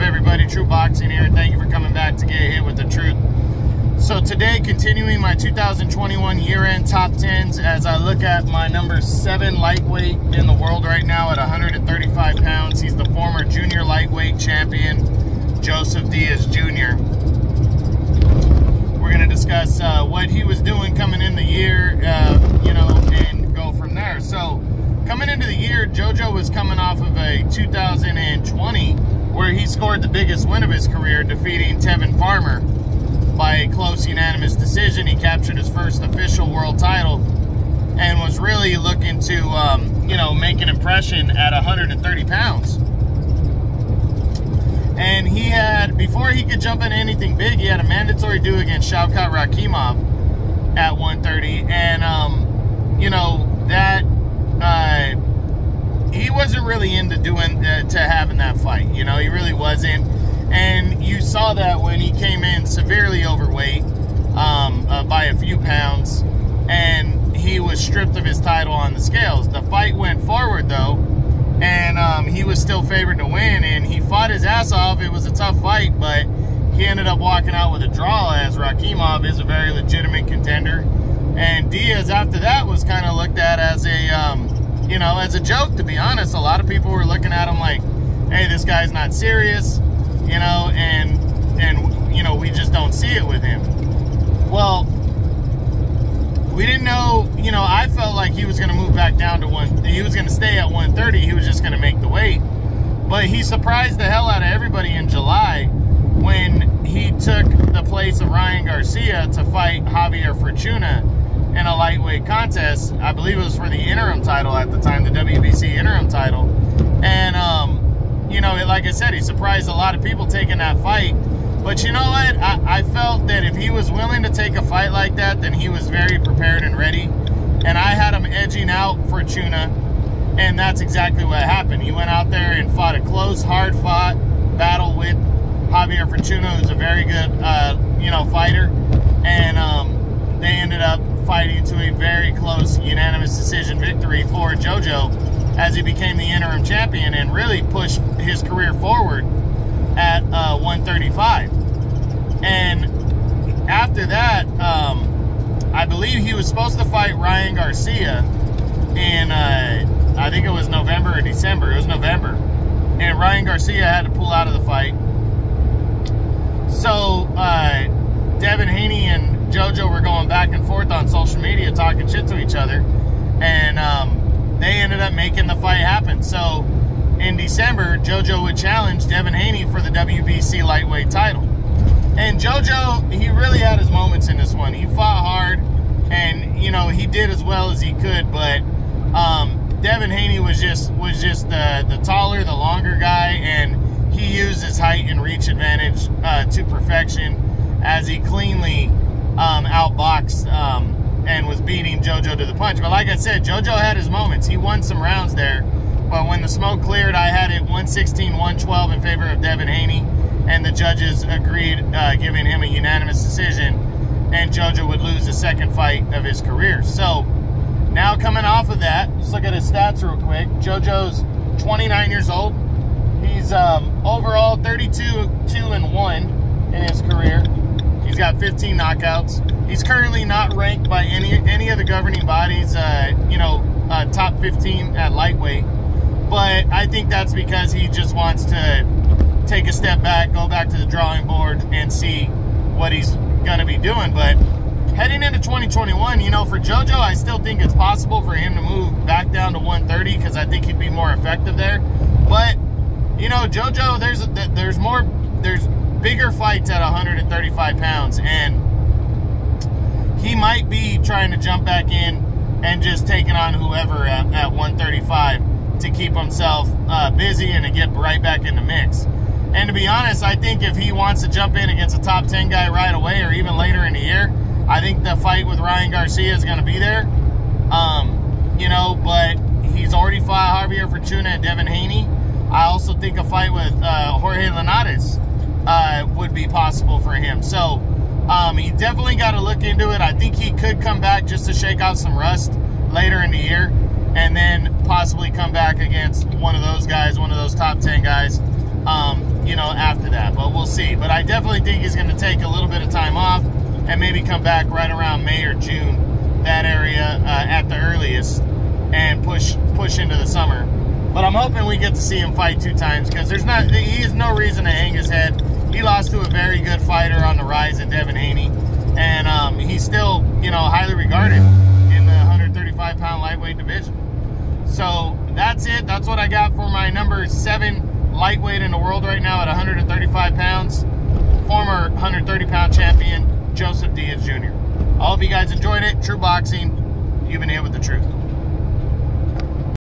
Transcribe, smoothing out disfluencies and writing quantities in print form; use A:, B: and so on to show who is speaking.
A: everybody? True Boxing here. Thank you for coming back to get hit with the truth. So today, continuing my 2021 year-end top 10s as I look at my number 7 lightweight in the world right now at 135 pounds. He's the former junior lightweight champion, Joseph Diaz Jr. We're going to discuss what he was doing coming in the year, and go from there. So coming into the year, JoJo was coming off of a 2020 where he scored the biggest win of his career, defeating Tevin Farmer by a close unanimous decision. He captured his first official world title and was really looking to, make an impression at 130 pounds. And he had, before he could jump into anything big, he had a mandatory due against Shavkat Rakhimov at 130. And, he wasn't really into having that fight. He really wasn't. And you saw that when he came in severely overweight by a few pounds, and he was stripped of his title on the scales. The fight went forward, though, and he was still favored to win, and he fought his ass off. It was a tough fight, but he ended up walking out with a draw, as Rakhimov is a very legitimate contender. And Diaz, after that, was kind of looked at as as a joke, to be honest. A lot of people were looking at him like, hey, this guy's not serious, and we just don't see it with him. Well, we didn't know, I felt like he was going to move back down to he was going to stay at 130. He was just going to make the weight. But he surprised the hell out of everybody in July when he took the place of Ryan Garcia to fight Javier Fortuna in a lightweight contest. I believe it was for the interim title at the time, the WBC interim title. And, like I said, he surprised a lot of people taking that fight. But you know what? I felt that if he was willing to take a fight like that, then he was very prepared and ready. And I had him edging out Fortuna, and that's exactly what happened. He went out there and fought a close, hard-fought battle with Javier Fortuna, who's a very good, fighter. And they ended up fighting to a very close unanimous decision victory for JoJo as he became the interim champion and really pushed his career forward at 135. And after that, I believe he was supposed to fight Ryan Garcia in, I think it was November or December. It was November. And Ryan Garcia had to pull out of the fight. So, Devin Haney and JoJo were going back and forth on social media talking shit to each other. And they ended up making the fight happen. So, in December, JoJo would challenge Devin Haney for the WBC lightweight title. And JoJo, he really had his moments in this one. He fought hard, and he did as well as he could. But Devin Haney was just the taller, the longer guy, and he used his height and reach advantage to perfection as he cleanly outboxed and was beating JoJo to the punch. But like I said, JoJo had his moments. He won some rounds there. But when the smoke cleared, I had it 116-112 in favor of Devin Haney, and the judges agreed, giving him a unanimous decision, and JoJo would lose the second fight of his career. So now coming off of that, let's look at his stats real quick. JoJo's 29 years old. He's overall 32-1 in his career. He's got 15 knockouts. He's currently not ranked by any of the governing bodies, top 15 at lightweight. But I think that's because he just wants to take a step back, go back to the drawing board, and see what he's going to be doing. But heading into 2021, for JoJo, I still think it's possible for him to move back down to 130 because I think he'd be more effective there. But, JoJo, there's bigger fights at 135 pounds, and he might be trying to jump back in and just taking on whoever at 135 to keep himself busy and to get right back in the mix. And to be honest, I think if he wants to jump in against a top 10 guy right away or even later in the year, I think the fight with Ryan Garcia is going to be there. But he's already fought Javier Fortuna and Devin Haney. I also think a fight with Jorge Linares would be possible for him. So he definitely got to look into it. I think he could come back just to shake out some rust later in the year, and then possibly come back against one of those guys, one of those top 10 guys. you know, after that. But we'll see. But I definitely think he's going to take a little bit of time off and maybe come back right around May or June, that area at the earliest, and push into the summer. But I'm hoping we get to see him fight 2 times, because he has no reason to hang his head. He lost to a very good fighter on the rise at Devin Haney, and he's still, you know, highly regarded in the 135-pound lightweight division. So that's it. That's what I got for my number 7 lightweight in the world right now at 135 pounds. Former 130-pound champion, Joseph Diaz Jr. I hope you guys enjoyed it. True Boxing, you've been here with the truth.